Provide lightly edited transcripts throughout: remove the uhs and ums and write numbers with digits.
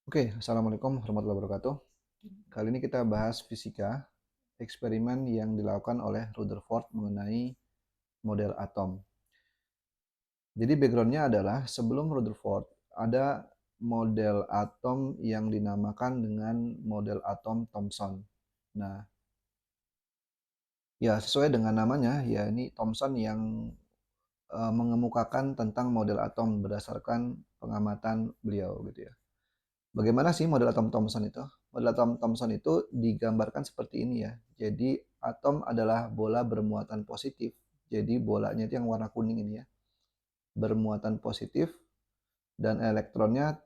Oke, Assalamualaikum warahmatullahi wabarakatuh. Kali ini kita bahas fisika, eksperimen yang dilakukan oleh Rutherford mengenai model atom. Jadi backgroundnya adalah sebelum Rutherford ada model atom yang dinamakan dengan model atom Thomson. Nah, ya sesuai dengan namanya, ya ini Thomson yang mengemukakan tentang model atom berdasarkan pengamatan beliau gitu ya. Bagaimana sih model atom Thomson itu? Model atom Thomson itu digambarkan seperti ini ya. Jadi atom adalah bola bermuatan positif. Jadi bolanya itu yang warna kuning ini ya. Bermuatan positif dan elektronnya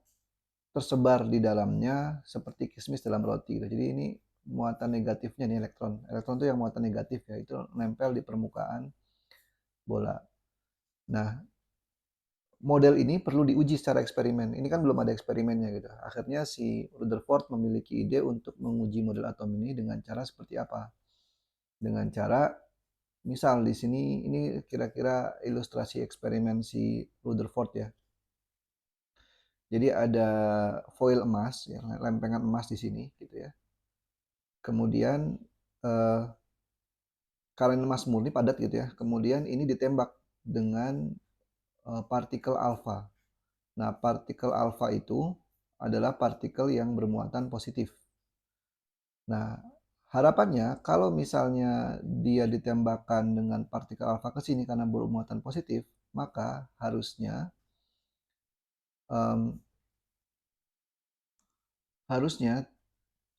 tersebar di dalamnya seperti kismis dalam roti gitu. Jadi ini muatan negatifnya nih elektron. Elektron itu yang muatan negatif ya, itu nempel di permukaan bola. Nah, model ini perlu diuji secara eksperimen. Ini kan belum ada eksperimennya gitu. Akhirnya si Rutherford memiliki ide untuk menguji model atom ini dengan cara seperti apa? Dengan cara misal di sini ini kira-kira ilustrasi eksperimen si Rutherford ya. Jadi ada foil emas ya, lempengan emas di sini gitu ya. Kemudian eh, kalian emas murni padat gitu ya. Kemudian ini ditembak dengan partikel alfa. Nah, partikel alfa itu adalah partikel yang bermuatan positif. Nah, harapannya kalau misalnya dia ditembakkan dengan partikel alfa ke sini karena bermuatan positif, maka harusnya em, harusnya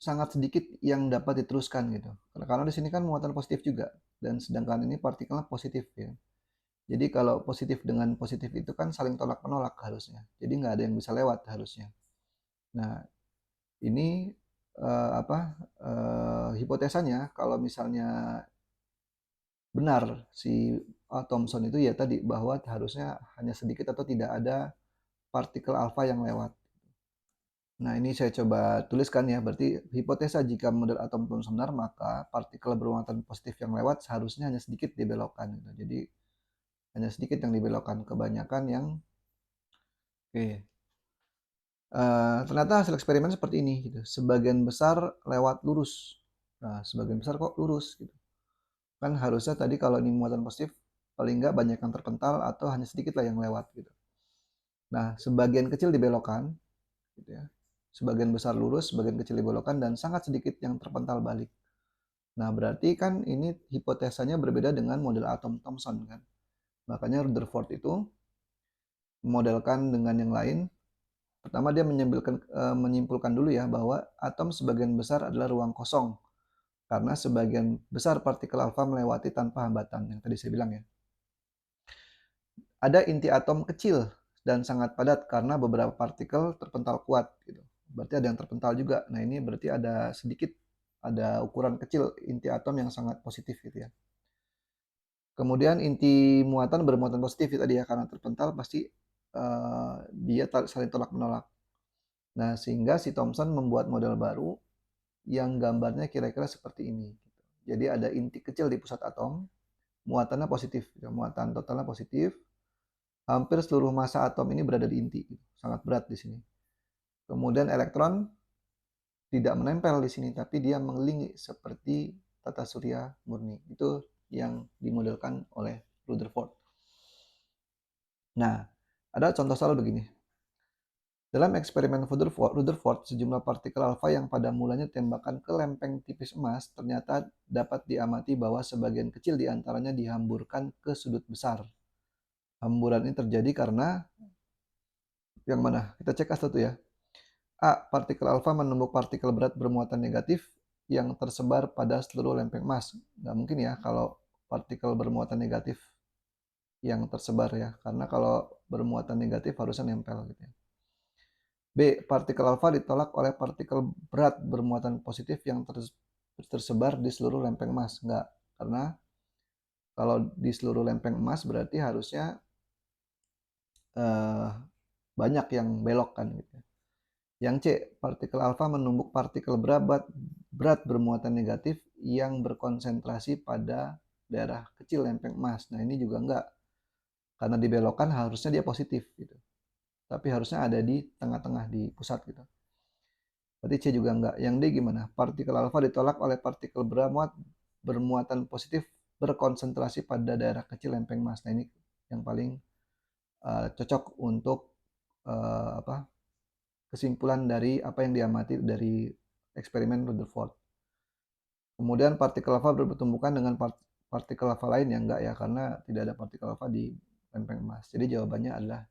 sangat sedikit yang dapat diteruskan gitu. Karena di sini kan muatan positif juga dan sedangkan ini partikelnya positif ya. Jadi kalau positif dengan positif itu kan saling tolak menolak harusnya. Jadi nggak ada yang bisa lewat harusnya. Nah, ini apa hipotesanya kalau misalnya benar si Thomson itu ya tadi bahwa harusnya hanya sedikit atau tidak ada partikel alfa yang lewat. Nah, ini saya coba tuliskan ya. Berarti hipotesa jika model atom Thomson benar, maka partikel bermuatan positif yang lewat seharusnya hanya sedikit dibelokkan gitu. Jadi hanya sedikit yang dibelokkan, kebanyakan yang oke. Ternyata hasil eksperimen seperti ini gitu. Sebagian besar lewat lurus. Nah, sebagian besar kok lurus gitu. Kan harusnya tadi kalau ini muatan positif paling nggak banyak yang terpental atau hanya sedikit lah yang lewat gitu. Nah, sebagian kecil dibelokkan gitu ya. Sebagian besar lurus, sebagian kecil dibelokkan dan sangat sedikit yang terpental balik. Nah, berarti kan ini hipotesanya berbeda dengan model atom Thomson kan. Makanya Rutherford itu memodelkan dengan yang lain. Pertama dia menyimpulkan dulu ya bahwa atom sebagian besar adalah ruang kosong karena sebagian besar partikel alfa melewati tanpa hambatan yang tadi saya bilang ya. Ada inti atom kecil dan sangat padat karena beberapa partikel terpental kuat gitu. Berarti ada yang terpental juga. Nah, ini berarti ada sedikit ada ukuran kecil inti atom yang sangat positif gitu ya. Kemudian inti muatan bermuatan positif tadi ya karena terpental pasti dia saling tolak menolak. Nah, sehingga si Thomson membuat model baru yang gambarnya kira-kira seperti ini. Jadi ada inti kecil di pusat atom, muatannya positif, ya, muatan totalnya positif. Hampir seluruh massa atom ini berada di inti, sangat berat di sini. Kemudian elektron tidak menempel di sini, tapi dia mengelilingi seperti tata surya murni. Itu yang dimodelkan oleh Rutherford. Nah, ada contoh soal begini. Dalam eksperimen Rutherford, sejumlah partikel alfa yang pada mulanya tembakan ke lempeng tipis emas ternyata dapat diamati bahwa sebagian kecil di antaranya dihamburkan ke sudut besar. Hamburan ini terjadi karena yang mana? Kita cek satu ya. A. Partikel alfa menumbuk partikel berat bermuatan negatif yang tersebar pada seluruh lempeng emas. Nggak mungkin ya kalau partikel bermuatan negatif yang tersebar ya. Karena kalau bermuatan negatif harusnya nempel gitu ya. B. Partikel alfa ditolak oleh partikel berat bermuatan positif yang tersebar di seluruh lempeng emas. Enggak, karena kalau di seluruh lempeng emas berarti harusnya eh, banyak yang belok kan gitu. Yang C, partikel alfa menumbuk partikel berat bermuatan negatif yang berkonsentrasi pada daerah kecil lempeng emas. Nah, ini juga enggak. Karena dibelokkan harusnya dia positif gitu. Tapi harusnya ada di tengah-tengah di pusat gitu. Berarti C juga enggak. Yang D gimana? Partikel alfa ditolak oleh partikel bermuatan positif berkonsentrasi pada daerah kecil lempeng Mars. Nah, ini yang paling cocok untuk apa? Kesimpulan dari apa yang diamati dari eksperimen Rutherford. Kemudian partikel alfa bertumbukan dengan partikel alfa lain ya enggak ya, karena tidak ada partikel alfa di lempeng emas. Jadi jawabannya adalah